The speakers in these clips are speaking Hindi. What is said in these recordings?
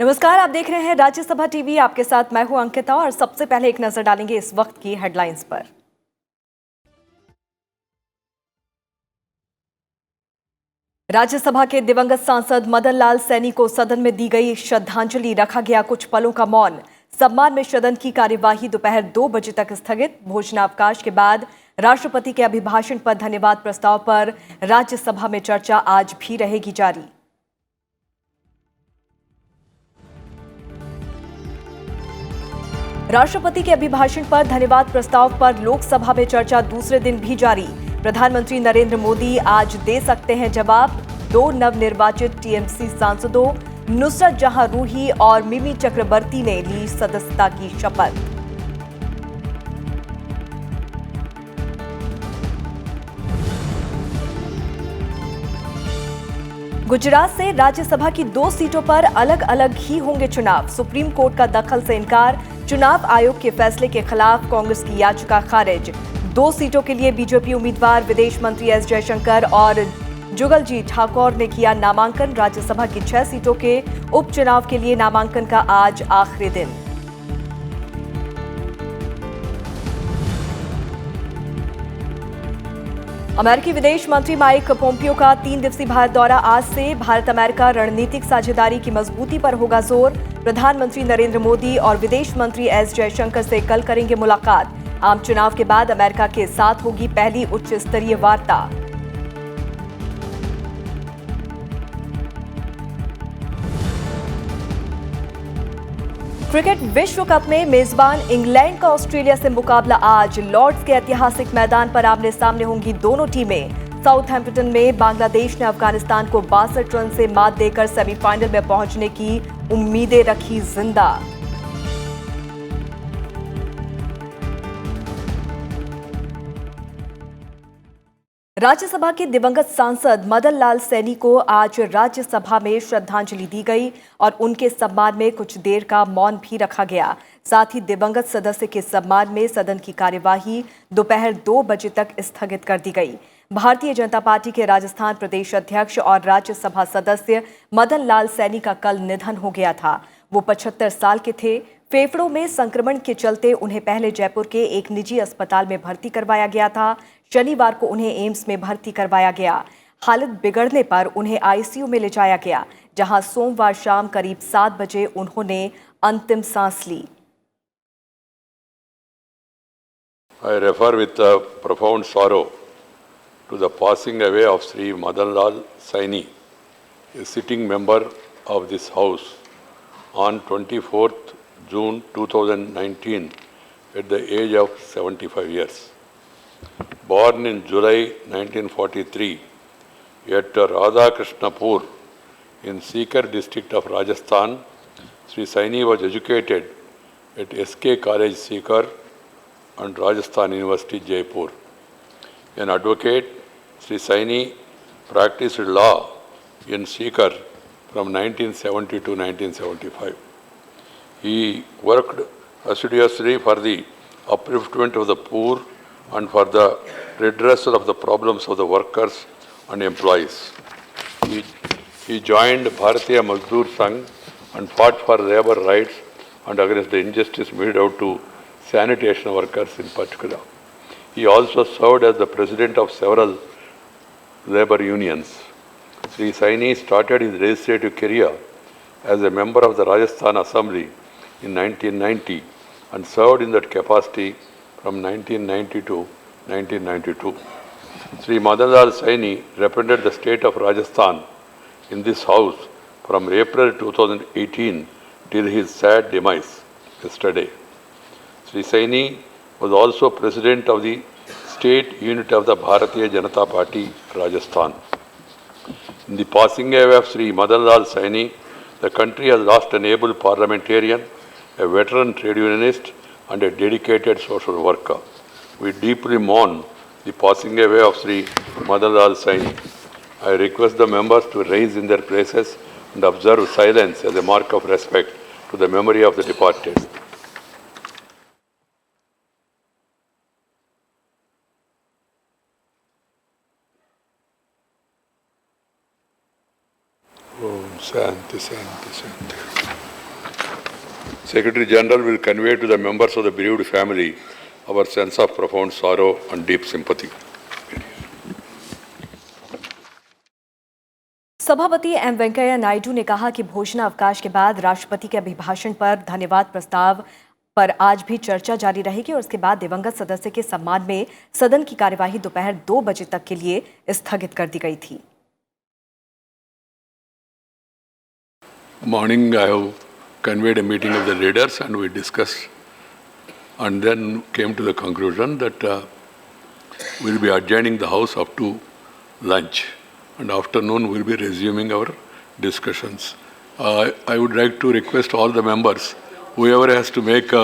नमस्कार, आप देख रहे हैं राज्यसभा टीवी। आपके साथ मैं हूं अंकिता और सबसे पहले एक नजर डालेंगे इस वक्त की हेडलाइंस पर। राज्यसभा के दिवंगत सांसद मदन लाल सैनी को सदन में दी गई श्रद्धांजलि, रखा गया कुछ पलों का मौन। सम्मान में सदन की कार्यवाही दोपहर 2 बजे तक स्थगित। भोजनावकाश के बाद राष्ट्रपति के अभिभाषण पर धन्यवाद प्रस्ताव पर राज्यसभा में चर्चा आज भी रहेगी जारी। राष्ट्रपति के अभिभाषण पर धन्यवाद प्रस्ताव पर लोकसभा में चर्चा दूसरे दिन भी जारी। प्रधानमंत्री नरेंद्र मोदी आज दे सकते हैं जवाब। 2 नवनिर्वाचित टीएमसी सांसदों नुसरत जहां रूही और मिमी चक्रवर्ती ने ली सदस्यता की शपथ। गुजरात से राज्यसभा की 2 सीटों पर अलग अलग ही होंगे चुनाव। सुप्रीम कोर्ट का दखल से इनकार। चुनाव आयोग के फैसले के खिलाफ कांग्रेस की याचिका खारिज। 2 सीटों के लिए बीजेपी उम्मीदवार विदेश मंत्री एस जयशंकर और जुगलजी ठाकुर ने किया नामांकन। राज्यसभा की 6 सीटों के उपचुनाव के लिए नामांकन का आज आखिरी दिन। अमेरिकी विदेश मंत्री माइक पोम्पियो का 3 दिवसीय भारत दौरा आज से। भारत अमेरिका रणनीतिक साझेदारी की मजबूती पर होगा जोर। प्रधानमंत्री नरेंद्र मोदी और विदेश मंत्री एस जयशंकर से कल करेंगे मुलाकात। आम चुनाव के बाद अमेरिका के साथ होगी पहली उच्च स्तरीय वार्ता। क्रिकेट विश्व कप में मेजबान इंग्लैंड का ऑस्ट्रेलिया से मुकाबला आज। लॉर्ड्स के ऐतिहासिक मैदान पर आमने सामने होंगी दोनों टीमें। साउथहैम्पटन में बांग्लादेश ने अफगानिस्तान को 62 रन से मात देकर सेमीफाइनल में पहुंचने की उम्मीदें रखी जिंदा। राज्यसभा के दिवंगत सांसद मदन लाल सैनी को आज राज्यसभा में श्रद्धांजलि दी गई और उनके सम्मान में कुछ देर का मौन भी रखा गया। साथ ही दिवंगत सदस्य के सम्मान में सदन की कार्यवाही दोपहर 2 बजे तक स्थगित कर दी गई। भारतीय जनता पार्टी के राजस्थान प्रदेश अध्यक्ष और राज्यसभा सदस्य मदन लाल सैनी का कल निधन हो गया था। वो 75 साल के थे। फेफड़ों में संक्रमण के चलते उन्हें पहले जयपुर के एक निजी अस्पताल में भर्ती करवाया गया था। शनिवार को उन्हें एम्स में भर्ती करवाया गया। हालत बिगड़ने पर उन्हें आईसीयू में ले जाया गया, जहां सोमवार शाम करीब 7 बजे उन्होंने अंतिम सांस ली। I refer with profound sorrow to the passing away of Sri Madan Lal Saini, a sitting member of this House, on 24th June 2019 at the age of 75 years. Born in July 1943 at Radhakrishnapur in Sikar district of Rajasthan, Sri Saini was educated at SK College Sikar and Rajasthan University Jaipur. An advocate, Sri Saini practiced law in Sikar from 1970 to 1975. He worked assiduously for the upliftment of the poor and for the redressal of the problems of the workers and employees. He joined Bharatiya Mazdoor Sangh and fought for labor rights and against the injustice meted out to sanitation workers in particular. He also served as the president of several labor unions. Sri Saini started his legislative career as a member of the Rajasthan Assembly in 1990 and served in that capacity from 1990 to 1992. Sri Madan Lal Saini represented the state of Rajasthan in this House from April 2018 till his sad demise yesterday. Sri Saini was also president of the state unit of the Bharatiya Janata Party, Rajasthan. In the passing away of Sri Madan Lal Saini, the country has lost an able parliamentarian, a veteran trade unionist, and a dedicated social worker. We deeply mourn the passing away of Sri Madan Lal Saini. I request the members to rise in their places and observe silence as a mark of respect to the memory of the departed. Om Shanti Shanti Shanti. Secretary General will convey to the members of the bereaved family our sense of profound sorrow and deep sympathy. सभापति एम वेंकैया नायडू ने कहा कि भोजनावकाश के बाद राष्ट्रपति के अभिभाषण पर धन्यवाद प्रस्ताव पर आज भी चर्चा जारी रहेगी और उसके बाद दिवंगत सदस्य के सम्मान में सदन की कार्यवाही दोपहर 2 बजे तक के लिए स्थगित कर दी गई थी। Morning, I have conveyed a meeting of the leaders and we discussed and then came to the conclusion that we'll be adjourning the house up to lunch and afternoon we'll be resuming our discussions. I would like to request all the members, whoever has to make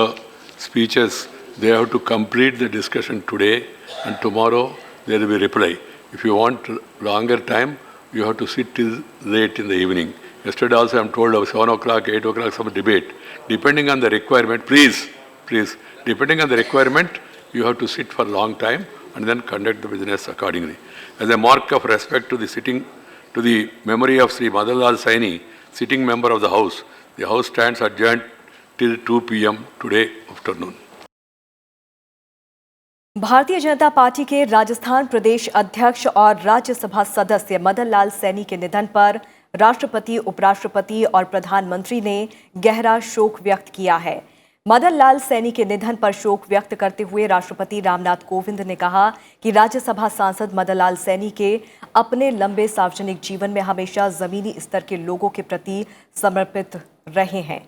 speeches, they have to complete the discussion today and tomorrow there will be reply. If you want longer time, you have to sit till late in the evening. Yesterday also I am told of 7 o'clock, 8 o'clock some debate. Depending on the requirement, please, depending on the requirement, you have to sit for a long time and then conduct the business accordingly. As a mark of respect to the memory of Sri Madan Lal Saini, sitting member of the House stands adjourned till 2 p.m. today afternoon. Bharatiya Janata party के राजस्थान प्रदेश अध्यक्ष और राज्यसभा सदस्य मदन लाल सैनी के निधन पर राष्ट्रपति, उपराष्ट्रपति और प्रधानमंत्री ने गहरा शोक व्यक्त किया है। मदन लाल सैनी के निधन पर शोक व्यक्त करते हुए राष्ट्रपति रामनाथ कोविंद ने कहा कि राज्यसभा सांसद मदन लाल सैनी के अपने लंबे सार्वजनिक जीवन में हमेशा जमीनी स्तर के लोगों के प्रति समर्पित रहे हैं।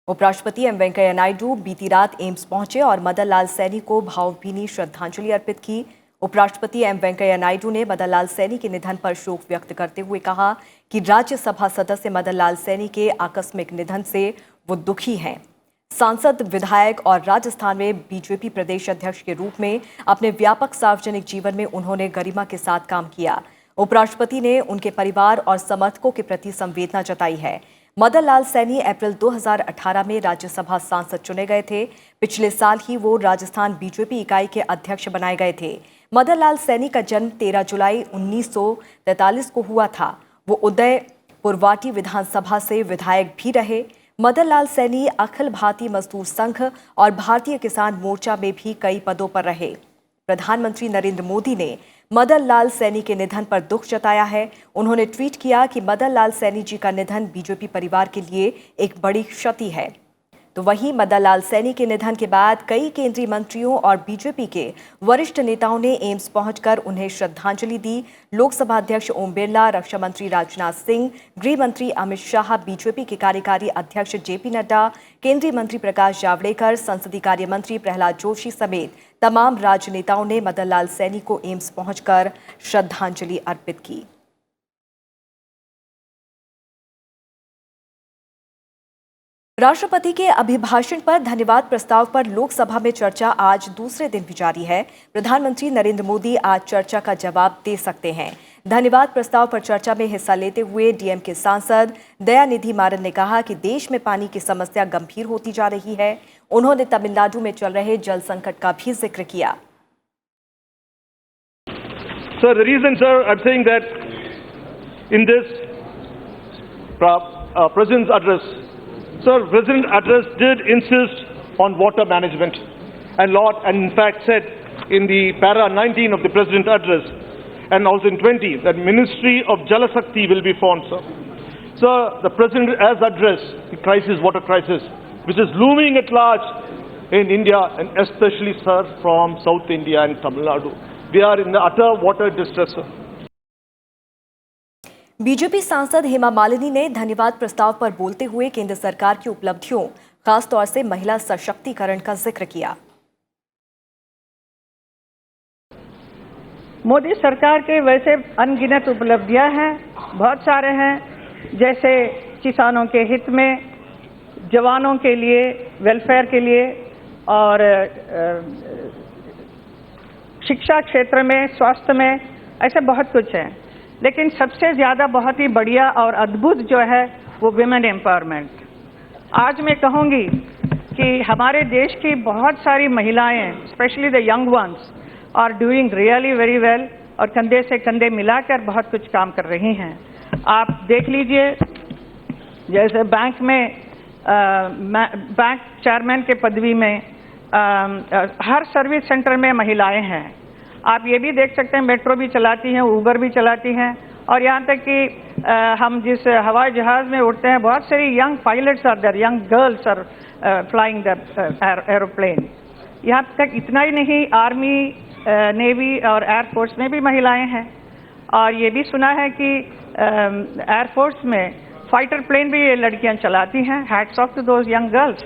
उपराष्ट्रपति एम वेंकैया नायडू बीती रात एम्स पहुंचे और मदन लाल सैनी को भावभीनी श्रद्धांजलि अर्पित की। उपराष्ट्रपति एम वेंकैया नायडू ने मदन लाल सैनी के निधन पर शोक व्यक्त करते हुए कहा कि राज्यसभा सदस्य मदन लाल सैनी के आकस्मिक निधन से वो दुखी हैं। सांसद, विधायक और राजस्थान में बीजेपी प्रदेश अध्यक्ष के रूप में अपने व्यापक सार्वजनिक जीवन में उन्होंने गरिमा के साथ काम किया। उपराष्ट्रपति ने उनके परिवार और समर्थकों के प्रति संवेदना जताई है। मदन लाल सैनी अप्रैल 2018 में राज्यसभा सांसद चुने गए थे। पिछले साल ही वो राजस्थान बीजेपी इकाई के अध्यक्ष बनाए गए थे। मदन लाल सैनी का जन्म 13 जुलाई 1943 को हुआ था। वो उदयपुरवाटी विधानसभा से विधायक भी रहे। मदन लाल सैनी अखिल भारतीय मजदूर संघ और भारतीय किसान मोर्चा में भी कई पदों पर रहे। प्रधानमंत्री नरेंद्र मोदी ने मदन लाल सैनी के निधन पर दुख जताया है। उन्होंने ट्वीट किया कि मदन लाल सैनी जी का निधन बीजेपी परिवार के लिए एक बड़ी क्षति है। तो वहीं मदन लाल सैनी के निधन के बाद कई केंद्रीय मंत्रियों और बीजेपी के वरिष्ठ नेताओं ने एम्स पहुंचकर उन्हें श्रद्धांजलि दी। लोकसभा अध्यक्ष ओम बिरला, रक्षा मंत्री राजनाथ सिंह, गृह मंत्री अमित शाह, बीजेपी के कार्यकारी अध्यक्ष जेपी नड्डा, केंद्रीय मंत्री प्रकाश जावड़ेकर, संसदीय कार्य मंत्री प्रहलाद जोशी समेत तमाम राजनेताओं ने मदन लाल सैनी को एम्स पहुंचकर श्रद्धांजलि अर्पित की। राष्ट्रपति के अभिभाषण पर धन्यवाद प्रस्ताव पर लोकसभा में चर्चा आज दूसरे दिन भी जारी है। प्रधानमंत्री नरेंद्र मोदी आज चर्चा का जवाब दे सकते हैं। धन्यवाद प्रस्ताव पर चर्चा में हिस्सा लेते हुए डीएमके सांसद दयानिधि मारन ने कहा कि देश में पानी की समस्या गंभीर होती जा रही है। उन्होंने तमिलनाडु में चल रहे जल संकट का भी जिक्र किया। Sir, the reason, sir, I'm saying that in this President's address, sir, President's address did insist on water management and in fact said in the para 19 of the President's address and also in 20 that Ministry of Jal Shakti will be formed, sir. Sir, the President has addressed the crisis, water crisis, which is looming at large in India and especially, sir, from South India and Tamil Nadu. We are in the utter water distress, sir. BJP सांसद हेमा मालिनी ने धन्यवाद प्रस्ताव पर बोलते हुए केंद्र सरकार की उपलब्धियों, खासतौर से महिला सशक्तिकरण का जिक्र किया। मोदी सरकार के वैसे अनगिनत उपलब्धियां हैं, बहुत सारे हैं, जैसे किसानों के हित में, जवानों के लिए, वेलफेयर के लिए और शिक्षा क्षेत्र में, स्वास्थ्य में, ऐसे बहुत कुछ है। लेकिन सबसे ज़्यादा बहुत ही बढ़िया और अद्भुत जो है वो विमेन एम्पावरमेंट। आज मैं कहूँगी कि हमारे देश की बहुत सारी महिलाएं, specially the young ones, are doing really very well और कंधे से कंधे मिलाकर बहुत कुछ काम कर रही हैं। आप देख लीजिए, जैसे बैंक में बैंक चेयरमैन के पदवी में हर सर्विस सेंटर में महिलाएं हैं। आप ये भी देख सकते हैं, मेट्रो भी चलाती हैं, ऊबर भी चलाती हैं, और यहाँ तक कि हम जिस हवाई जहाज़ में उड़ते हैं, बहुत सारी young pilots are there, young girls are flying the aeroplane. यहाँ तक इतना ही नहीं, आर्मी, नेवी और एयरफोर्स में भी महिलाएं हैं। और ये भी सुना है कि एयरफोर्स में फाइटर प्लेन भी ये लड़कियां चलाती हैं। Hats off to those young girls.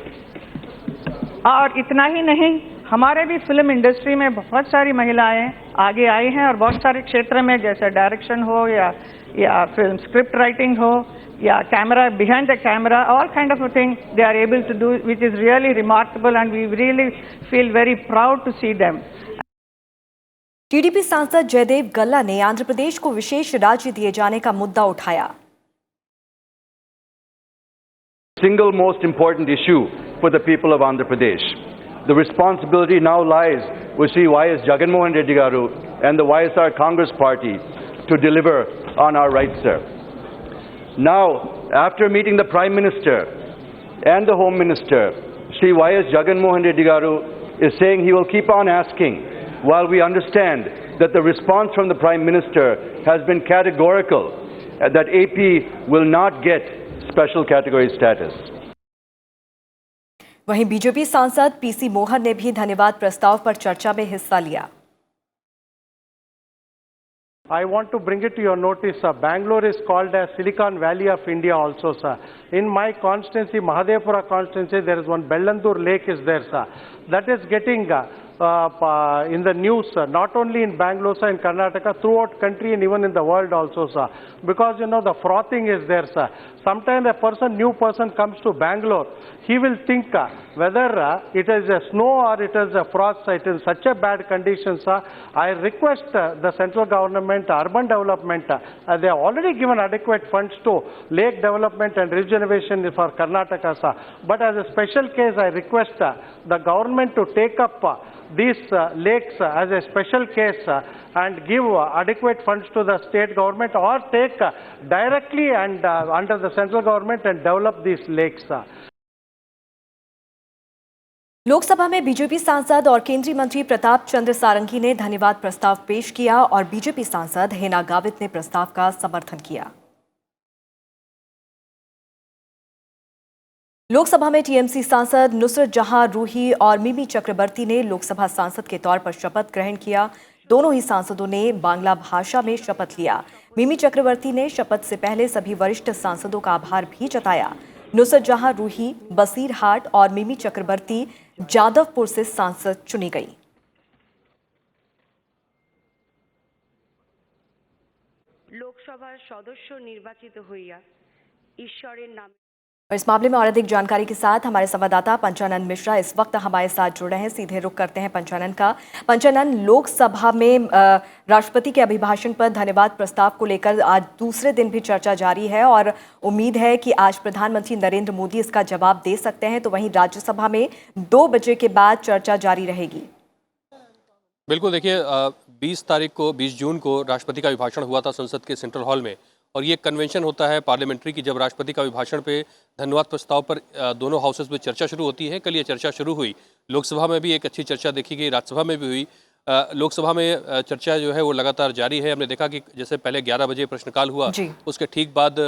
और इतना ही नहीं, हमारे भी फिल्म इंडस्ट्री में बहुत सारी महिलाएं आगे आई हैं, और बहुत सारे क्षेत्र में, जैसे डायरेक्शन हो या फिल्म स्क्रिप्ट राइटिंग हो या camera, behind the camera, all kind of thing they are able to do, which is really remarkable and we really feel very proud to see them. TDP सांसद जयदेव गल्ला ने आंध्र प्रदेश को विशेष राज्य दिए जाने का मुद्दा उठाया। Single most important issue for the people of Andhra Pradesh. The responsibility now lies with Sri Y.S. Jagan Mohan Reddy Garu and the YSR Congress Party to deliver on our rights, sir. Now, after meeting the Prime Minister and the Home Minister, Sri Y.S. Jagan Mohan Reddy Garu is saying he will keep on asking, while we understand that the response from the Prime Minister has been categorical, that AP will not get special category status. वहीं बीजेपी सांसद पीसी मोहन ने भी धन्यवाद प्रस्ताव पर चर्चा में हिस्सा लिया। I want to bring it to your notice, sir. Bangalore is called as Silicon Valley of India also, sir. In my constituency, Mahadevapura constituency, there is one Bellandur Lake is there, sir. That is getting in the news, sir. Not only in Bangalore, sir, in Karnataka, throughout country and even in the world also, sir. Because, you know, the frothing is there, sir. Sometimes a new person comes to Bangalore, he will think whether it is a snow or it is a frost, it is such a bad condition, sir. I request the central government, urban development, they have already given adequate funds to lake development and regeneration for Karnataka, sir. But as a special case, I request the government to take up these lakes as a special case and give adequate funds to the state government, or take directly and under the central government and develop these lakes. Lok Sabha में बीजेपी सांसद और केंद्रीय मंत्री प्रताप चंद्र सारंगी ने धन्यवाद प्रस्ताव पेश किया और बीजेपी सांसद हिना गावित ने प्रस्ताव का समर्थन किया। लोकसभा में टीएमसी सांसद नुसरत जहां रूही और मिमी चक्रवर्ती ने लोकसभा सांसद के तौर पर शपथ ग्रहण किया। दोनों ही सांसदों ने बांग्ला भाषा में शपथ लिया। मिमी चक्रवर्ती ने शपथ से पहले सभी वरिष्ठ सांसदों का आभार भी जताया। नुसरत जहां रूही बसीरहाट और मिमी चक्रवर्ती जादवपुर से सांसद चुनी गई। लोकसभा सदस्य निर्वाचित हुआ ईश्वरेर नाम। इस मामले में और अधिक जानकारी के साथ हमारे संवाददाता पंचानन मिश्रा इस वक्त हमारे साथ जुड़ रहे हैं। सीधे रुख करते हैं पंचानन का। पंचानन, लोकसभा में राष्ट्रपति के अभिभाषण पर धन्यवाद प्रस्ताव को लेकर आज दूसरे दिन भी चर्चा जारी है और उम्मीद है कि आज प्रधानमंत्री नरेंद्र मोदी इसका जवाब दे सकते हैं। तो वहीं राज्यसभा में 2 बजे के बाद चर्चा जारी रहेगी। बिल्कुल, देखिए 20 जून को राष्ट्रपति का अभिभाषण हुआ था संसद के सेंट्रल हॉल में, और ये कन्वेंशन होता है पार्लियामेंट्री की, जब राष्ट्रपति का अभिभाषण पे धन्यवाद प्रस्ताव पर दोनों हाउसेस में चर्चा शुरू होती है। कल ये चर्चा शुरू हुई। लोकसभा में भी एक अच्छी चर्चा देखी गई, राज्यसभा में भी हुई। लोकसभा में चर्चा जो है वो लगातार जारी है। हमने देखा कि जैसे पहले 11 बजे प्रश्नकाल हुआ, उसके ठीक बाद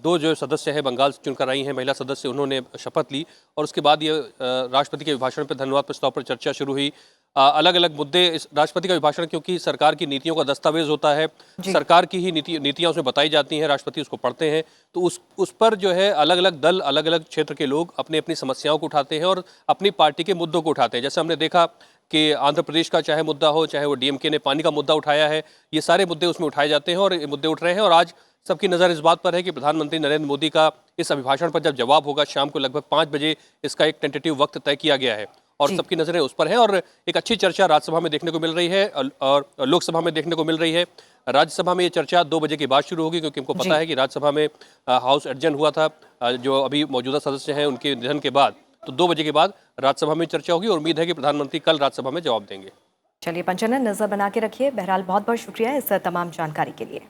2 जो सदस्य हैं बंगाल से चुनकर आई हैं महिला सदस्य, उन्होंने शपथ ली, और उसके बाद ये राष्ट्रपति के अभिभाषण पर धन्यवाद प्रस्ताव पर चर्चा शुरू हुई। अलग अलग मुद्दे, इस राष्ट्रपति का अभिभाषण क्योंकि सरकार की नीतियों का दस्तावेज होता है, सरकार की ही नीतियां उसमें बताई जाती हैं, राष्ट्रपति उसको पढ़ते हैं, तो उस पर जो है अलग अलग दल, अलग अलग क्षेत्र के लोग अपनी अपनी समस्याओं को उठाते हैं और अपनी पार्टी के मुद्दों को उठाते हैं। जैसे हमने देखा कि आंध्र प्रदेश का चाहे मुद्दा हो, चाहे वो डीएमके ने पानी का मुद्दा उठाया है, ये सारे मुद्दे उसमें उठाए जाते हैं और ये मुद्दे उठ रहे हैं। और आज सबकी नज़र इस बात पर है कि प्रधानमंत्री नरेंद्र मोदी का इस अभिभाषण पर जब जवाब होगा शाम को लगभग 5 बजे, इसका एक टेंटेटिव वक्त तय किया गया है और सबकी नजरें उस पर हैं। और एक अच्छी चर्चा राज्यसभा में देखने को मिल रही है और लोकसभा में देखने को मिल रही है। राज्यसभा में ये चर्चा 2 बजे के बाद शुरू होगी, क्योंकि हमको पता है कि राज्यसभा में हाउस एडजर्न हुआ था, जो अभी मौजूदा सदस्य हैं उनके निधन के बाद, तो 2 बजे के बाद राज्यसभा में चर्चा होगी और उम्मीद है कि प्रधानमंत्री कल राज्यसभा में जवाब देंगे। चलिए पंचानन, नजर बना के रखिए। बहरहाल बहुत बहुत शुक्रिया इस तमाम जानकारी के लिए।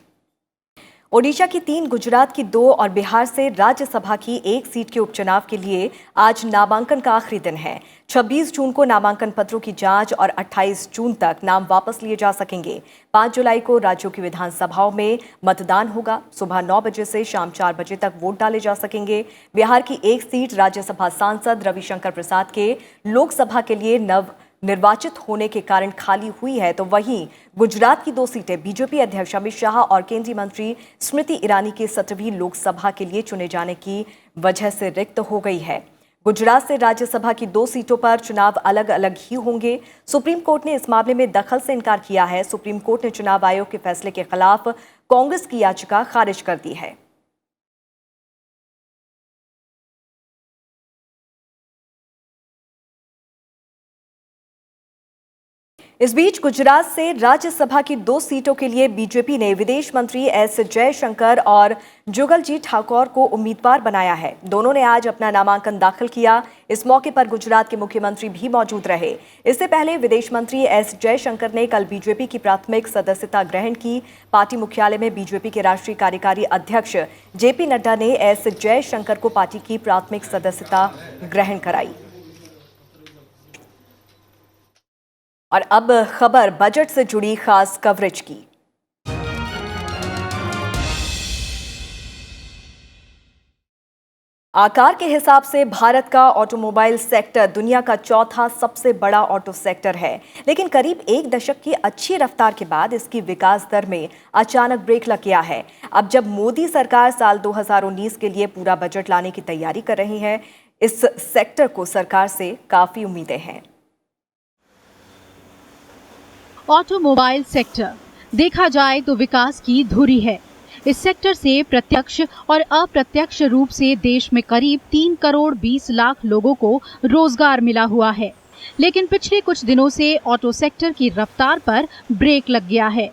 ओडिशा की 3, गुजरात की 2 और बिहार से राज्यसभा की 1 सीट के उपचुनाव के लिए आज नामांकन का आखिरी दिन है। 26 जून को नामांकन पत्रों की जांच और 28 जून तक नाम वापस लिए जा सकेंगे। 5 जुलाई को राज्यों की विधानसभाओं में मतदान होगा। सुबह 9 बजे से शाम 4 बजे तक वोट डाले जा सकेंगे। बिहार की 1 सीट राज्यसभा सांसद रविशंकर प्रसाद के लोकसभा के लिए निर्वाचित होने के कारण खाली हुई है, तो वहीं गुजरात की 2 सीटें बीजेपी अध्यक्ष अमित शाह और केंद्रीय मंत्री स्मृति ईरानी की 17वीं लोकसभा के लिए चुने जाने की वजह से रिक्त हो गई है। गुजरात से राज्यसभा की 2 सीटों पर चुनाव अलग अलग ही होंगे। सुप्रीम कोर्ट ने इस मामले में दखल से इनकार किया है। सुप्रीम कोर्ट ने चुनाव आयोग के फैसले के खिलाफ कांग्रेस की याचिका खारिज कर दी है। इस बीच गुजरात से राज्यसभा की 2 सीटों के लिए बीजेपी ने विदेश मंत्री एस जयशंकर और जुगलजी ठाकुर को उम्मीदवार बनाया है। दोनों ने आज अपना नामांकन दाखिल किया। इस मौके पर गुजरात के मुख्यमंत्री भी मौजूद रहे। इससे पहले विदेश मंत्री एस जयशंकर ने कल बीजेपी की प्राथमिक सदस्यता ग्रहण की। पार्टी मुख्यालय में बीजेपी के राष्ट्रीय कार्यकारी अध्यक्ष जेपी नड्डा ने एस जयशंकर को पार्टी की प्राथमिक सदस्यता ग्रहण कराई। और अब खबर बजट से जुड़ी खास कवरेज की। आकार के हिसाब से भारत का ऑटोमोबाइल सेक्टर दुनिया का 4था सबसे बड़ा ऑटो सेक्टर है, लेकिन करीब 1 दशक की अच्छी रफ्तार के बाद इसकी विकास दर में अचानक ब्रेक लग गया है। अब जब मोदी सरकार साल 2019 के लिए पूरा बजट लाने की तैयारी कर रही है, इस सेक्टर को सरकार से काफी उम्मीदें हैं। ऑटोमोबाइल सेक्टर देखा जाए तो विकास की धुरी है। इस सेक्टर से प्रत्यक्ष और अप्रत्यक्ष रूप से देश में करीब 3 करोड़ 20 लाख लोगों को रोजगार मिला हुआ है, लेकिन पिछले कुछ दिनों से ऑटो सेक्टर की रफ्तार पर ब्रेक लग गया है।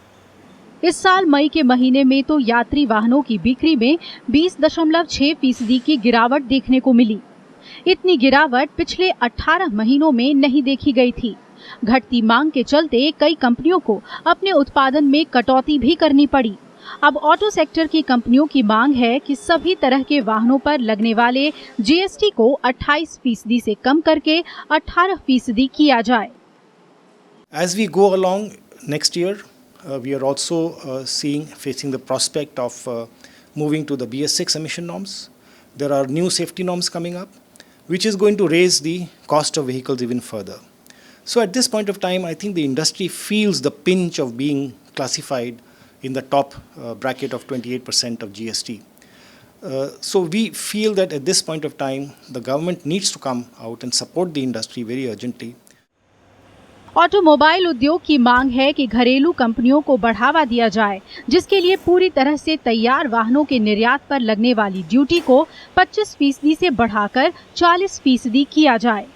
इस साल मई के महीने में तो यात्री वाहनों की बिक्री में 20.6% की गिरावट देखने को मिली। इतनी गिरावट पिछले 18 महीनों में नहीं देखी गई थी। घटती मांग के चलते कई कंपनियों को अपने उत्पादन में कटौती भी करनी पड़ी। अब ऑटो सेक्टर की कंपनियों की मांग है कि सभी तरह के वाहनों पर लगने वाले जीएसटी को 28% से कम करके 18% किया जाए। As we go along next year, we are also facing the prospect of moving to the BS6 emission norms. There are new safety norms coming up, which is going to raise the cost of vehicles even further. So at this point of time, I think the industry feels the pinch of being classified in the top bracket of 28% of GST. So we feel that at this point of time, the government needs to come out and support the industry very urgently. Automobile उद्योग की मांग है कि घरेलू कंपनियों को बढ़ावा दिया जाए, जिसके लिए पूरी तरह से तैयार वाहनों के निर्यात पर लगने वाली ड्यूटी को 25% से बढ़ाकर 40% किया जाए।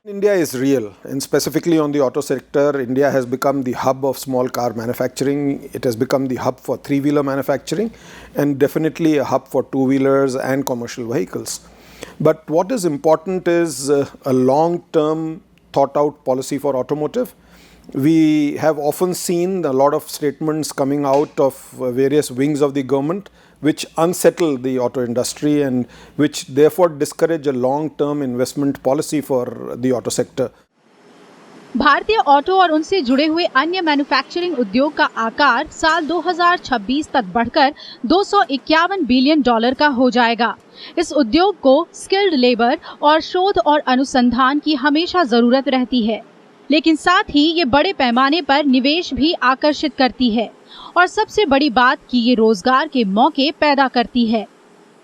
India is real, and specifically on the auto sector, India has become the hub of small car manufacturing. It has become the hub for 3-wheeler manufacturing, and definitely a hub for 2-wheelers and commercial vehicles. But what is important is a long-term thought-out policy for automotive. We have often seen a lot of statements coming out of various wings of the government which unsettle the auto industry and which therefore discourage a long-term investment policy for the auto sector. भारतीय ऑटो और उनसे जुड़े हुए अन्य मैन्युफैक्चरिंग उद्योग का आकार साल 2026 तक बढ़कर $251 बिलियन का हो जाएगा। इस उद्योग को स्किल्ड लेबर और शोध और अनुसंधान की हमेशा जरूरत रहती है, लेकिन साथ ही ये बड़े पैमाने पर निवेश भी आकर्षित करती है और सबसे बड़ी बात कि ये रोजगार के मौके पैदा करती है।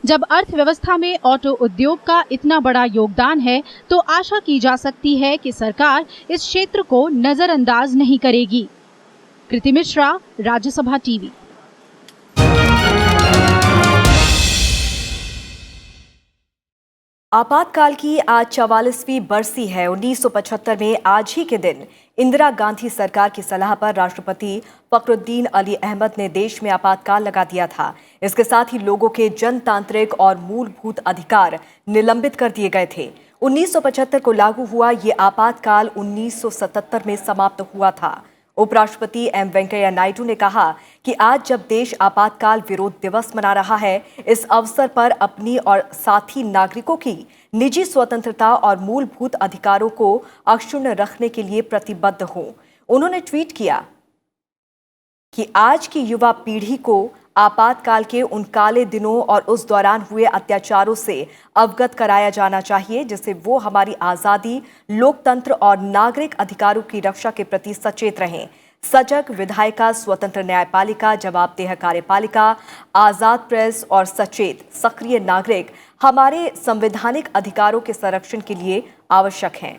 जब अर्थव्यवस्था में ऑटो उद्योग का इतना बड़ा योगदान है, तो आशा की जा सकती है कि सरकार इस क्षेत्र को नजरअंदाज नहीं करेगी। कृति मिश्रा, राज्यसभा टीवी। आपातकाल की आज 44वीं बरसी है। 1975 में आज ही के दिन इंदिरा गांधी सरकार की सलाह पर राष्ट्रपति फखरुद्दीन अली अहमद ने देश में आपातकाल लगा दिया था। इसके साथ ही लोगों के जनतांत्रिक और मूलभूत अधिकार निलंबित कर दिए गए थे। 1975 को लागू हुआ ये आपातकाल 1977 में समाप्त हुआ था। उपराष्ट्रपति एम वेंकैया नायडू ने कहा कि आज जब देश आपातकाल विरोध दिवस मना रहा है, इस अवसर पर अपनी और साथी नागरिकों की निजी स्वतंत्रता और मूलभूत अधिकारों को अक्षुण्ण रखने के लिए प्रतिबद्ध हों। उन्होंने ट्वीट किया कि आज की युवा पीढ़ी को आपातकाल के उन काले दिनों और उस दौरान हुए अत्याचारों से अवगत कराया जाना चाहिए, जिससे वो हमारी आज़ादी, लोकतंत्र और नागरिक अधिकारों की रक्षा के प्रति सचेत रहें। सजग विधायिका, स्वतंत्र न्यायपालिका, जवाबदेह कार्यपालिका, आज़ाद प्रेस और सचेत सक्रिय नागरिक हमारे संवैधानिक अधिकारों के संरक्षण के लिए आवश्यक हैं।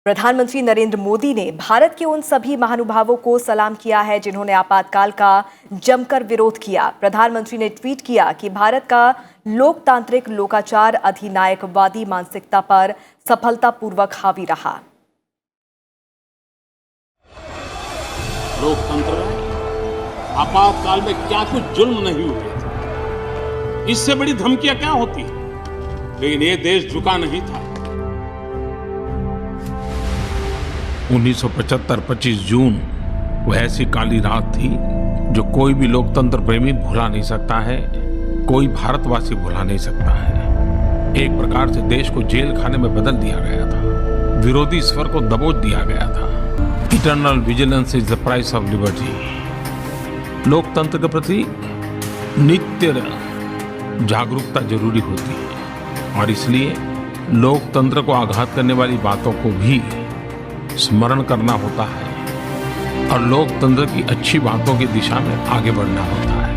प्रधानमंत्री नरेंद्र मोदी ने भारत के उन सभी महानुभावों को सलाम किया है जिन्होंने आपातकाल का जमकर विरोध किया। प्रधानमंत्री ने ट्वीट किया कि भारत का लोकतांत्रिक लोकाचार अधिनायकवादी मानसिकता पर सफलतापूर्वक हावी रहा। लोकतंत्र में आपातकाल में क्या कुछ जुल्म नहीं हुए थे, इससे बड़ी धमकियां क्या होती, लेकिन ये देश झुका नहीं था। 1975 25 जून वो ऐसी काली रात थी जो कोई भी लोकतंत्र प्रेमी भुला नहीं सकता है, कोई भारतवासी भुला नहीं सकता है। एक प्रकार से देश को जेल खाने में बदल दिया गया था, विरोधी स्वर को दबोच दिया गया था। Eternal vigilance is the price of liberty. लोकतंत्र के प्रति नित्य जागरूकता जरूरी होती है और इसलिए लोकतंत्र को आघात करने वाली बातों को भी स्मरण करना होता है और लोकतंत्र की अच्छी बातों की दिशा में आगे बढ़ना होता है।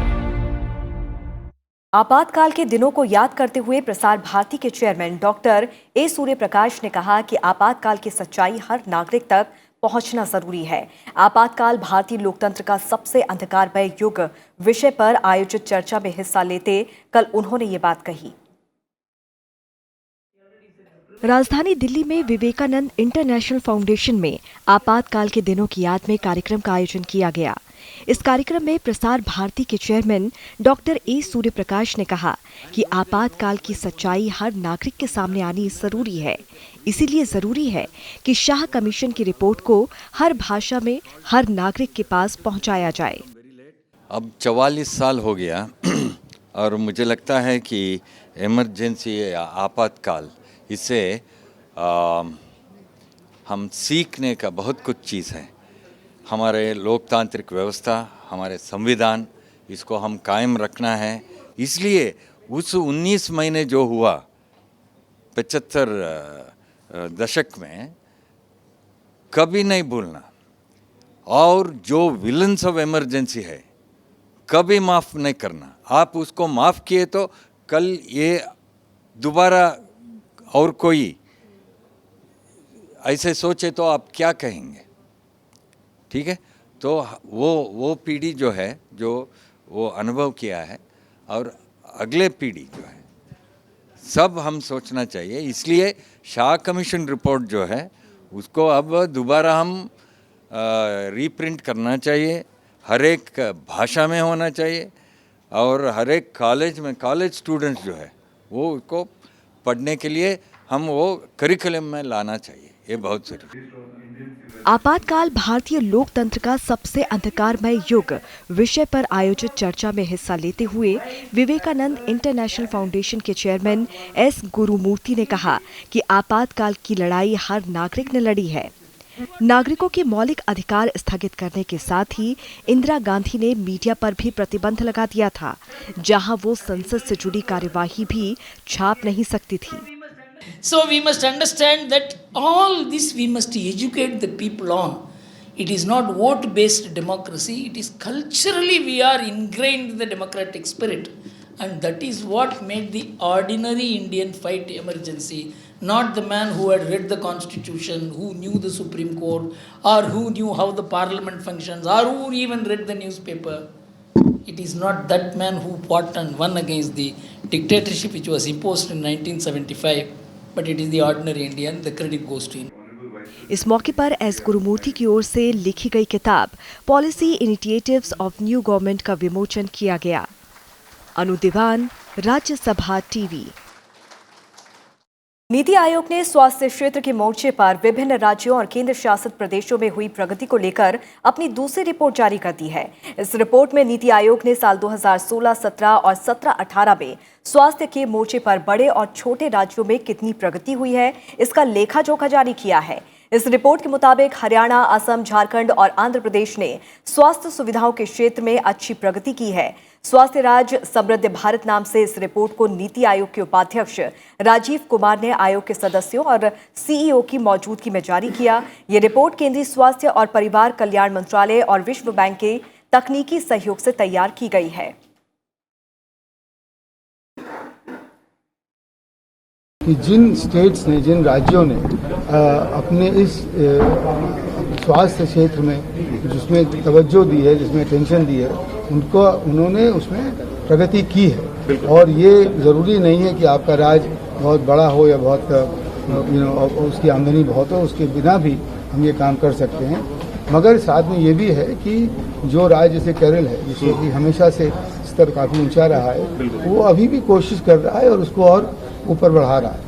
आपातकाल के दिनों को याद करते हुए प्रसार भारती के चेयरमैन डॉक्टर ए सूर्यप्रकाश ने कहा कि आपातकाल की सच्चाई हर नागरिक तक पहुंचना जरूरी है। आपातकाल भारतीय लोकतंत्र का सबसे अंधकारमय युग विषय पर आयोजित चर्चा में हिस्सा लेते कल उन्होंने ये बात कही। राजधानी दिल्ली में विवेकानंद इंटरनेशनल फाउंडेशन में आपातकाल के दिनों की याद में कार्यक्रम का आयोजन किया गया। इस कार्यक्रम में प्रसार भारती के चेयरमैन डॉक्टर ए सूर्यप्रकाश ने कहा कि आपातकाल की सच्चाई हर नागरिक के सामने आनी जरूरी है। इसीलिए जरूरी है कि शाह कमीशन की रिपोर्ट को हर भाषा में हर नागरिक के पास पहुंचाया जाए। अब 44 साल हो गया और मुझे लगता है कि इमरजेंसी या आपातकाल, इससे हम सीखने का बहुत कुछ चीज़ है। हमारे लोकतांत्रिक व्यवस्था, हमारे संविधान, इसको हम कायम रखना है। इसलिए उस 19 महीने जो हुआ 75 दशक में कभी नहीं भूलना, और जो विलन्स ऑफ इमरजेंसी है कभी माफ़ नहीं करना। आप उसको माफ़ किए तो कल ये दोबारा और कोई ऐसे सोचे तो आप क्या कहेंगे, ठीक है? तो वो पीढ़ी जो है, जो वो अनुभव किया है, और अगले पीढ़ी जो है, सब हम सोचना चाहिए। इसलिए शाह कमीशन रिपोर्ट जो है उसको अब दोबारा हम रीप्रिंट करना चाहिए, हर एक भाषा में होना चाहिए, और हर एक कॉलेज में कॉलेज स्टूडेंट्स जो है वो उसको पढ़ने के लिए हम वो करिकुलम में लाना चाहिए। ये बहुत जरूरी है। आपातकाल भारतीय लोकतंत्र का सबसे अंधकारमय युग विषय पर आयोजित चर्चा में हिस्सा लेते हुए विवेकानंद इंटरनेशनल फाउंडेशन के चेयरमैन एस गुरुमूर्ति ने कहा कि आपातकाल की लड़ाई हर नागरिक ने लड़ी है। नागरिकों के मौलिक अधिकार स्थगित करने के साथ ही इंदिरा गांधी ने मीडिया पर भी प्रतिबंध लगा दिया था, जहां वो संसद से जुड़ी कार्यवाही भी छाप नहीं सकती थी। So we must understand that all this we must educate the people on. It is not vote-based democracy, it is culturally we are ingrained in the democratic spirit. And that is what made the ordinary Indian fight emergency, not the man who had read the constitution, who knew the Supreme Court, or who knew how the parliament functions, or who even read the newspaper. It is not that man who fought and won against the dictatorship which was imposed in 1975, but it is the ordinary Indian. The credit goes to him. इस मौके पर एस गुरुमूर्ति की ओर से लिखी गई किताब policy initiatives of new government का विमोचन किया गया। अनु दीवान, राज्यसभा टीवी। नीति आयोग ने स्वास्थ्य क्षेत्र के मोर्चे पर विभिन्न राज्यों और केंद्र शासित प्रदेशों में हुई प्रगति को लेकर अपनी दूसरी रिपोर्ट जारी कर दी है। इस रिपोर्ट में नीति आयोग ने साल 2016-17 और 17-18 में स्वास्थ्य के मोर्चे पर बड़े और छोटे राज्यों में कितनी प्रगति हुई है, इसका लेखा जोखा जारी किया है। इस रिपोर्ट के मुताबिक हरियाणा, असम, झारखंड और आंध्र प्रदेश ने स्वास्थ्य सुविधाओं के क्षेत्र में अच्छी प्रगति की है। स्वास्थ्य राज्य समृद्ध भारत नाम से इस रिपोर्ट को नीति आयोग के उपाध्यक्ष राजीव कुमार ने आयोग के सदस्यों और सीईओ की मौजूदगी में जारी किया। ये रिपोर्ट केंद्रीय स्वास्थ्य और परिवार कल्याण मंत्रालय और विश्व बैंक के तकनीकी सहयोग से तैयार की गई है। कि जिन स्टेट्स ने, जिन राज्यों ने अपने इस स्वास्थ्य क्षेत्र में जिसमें तवज्जो दी है, जिसमें अटेंशन दी है, उन्होंने उसमें प्रगति की है। और ये ज़रूरी नहीं है कि आपका राज्य बहुत बड़ा हो या बहुत उसकी आमदनी बहुत हो, उसके बिना भी हम ये काम कर सकते हैं। मगर साथ में ये भी है कि जो राज्य जैसे केरल है, जिसमें कि हमेशा से स्तर काफ़ी ऊंचा रहा है, वो अभी भी कोशिश कर रहा है और उसको और ऊपर बढ़ा रहा है।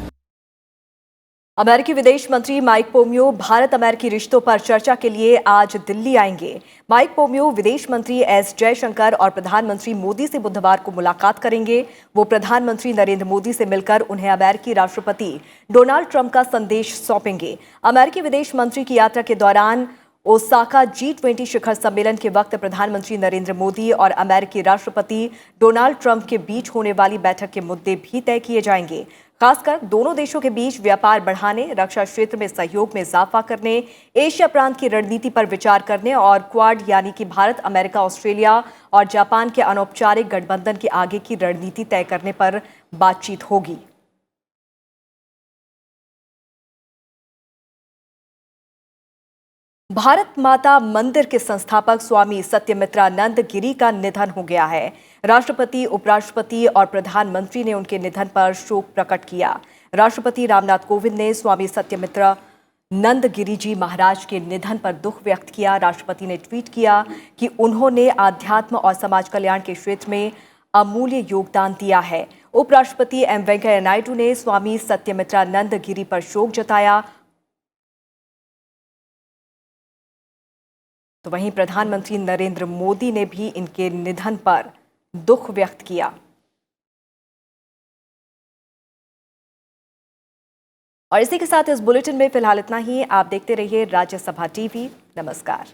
अमेरिकी विदेश मंत्री माइक पोम्पियो भारत अमेरिकी रिश्तों पर चर्चा के लिए आज दिल्ली आएंगे। माइक पोम्पियो विदेश मंत्री एस जयशंकर और प्रधानमंत्री मोदी से बुधवार को मुलाकात करेंगे। वो प्रधानमंत्री नरेंद्र मोदी से मिलकर उन्हें अमेरिकी राष्ट्रपति डोनाल्ड ट्रंप का संदेश सौंपेंगे। अमेरिकी विदेश मंत्री की यात्रा के दौरान ओसाका G20 शिखर सम्मेलन के वक्त प्रधानमंत्री नरेंद्र मोदी और अमेरिकी राष्ट्रपति डोनाल्ड ट्रंप के बीच होने वाली बैठक के मुद्दे भी तय किए जाएंगे। खासकर दोनों देशों के बीच व्यापार बढ़ाने, रक्षा क्षेत्र में सहयोग में इजाफा करने, एशिया प्रांत की रणनीति पर विचार करने और क्वाड यानी कि भारत, अमेरिका, ऑस्ट्रेलिया और जापान के अनौपचारिक गठबंधन के आगे की रणनीति तय करने पर बातचीत होगी। भारत माता मंदिर के संस्थापक स्वामी सत्यमित्रानंद गिरी का निधन हो गया है। राष्ट्रपति, उपराष्ट्रपति और प्रधानमंत्री ने उनके निधन पर शोक प्रकट किया। राष्ट्रपति रामनाथ कोविंद ने स्वामी सत्यमित्रानंद गिरी जी महाराज के निधन पर दुख व्यक्त किया। राष्ट्रपति ने ट्वीट किया कि उन्होंने आध्यात्म और समाज कल्याण के क्षेत्र में अमूल्य योगदान दिया है। उपराष्ट्रपति एम वेंकैया नायडू ने स्वामी सत्यमित्रानंद गिरी पर शोक जताया। तो वहीं प्रधानमंत्री नरेंद्र मोदी ने भी इनके निधन पर दुख व्यक्त किया। और इसी के साथ इस बुलेटिन में फिलहाल इतना ही। आप देखते रहिए राज्यसभा टीवी। नमस्कार।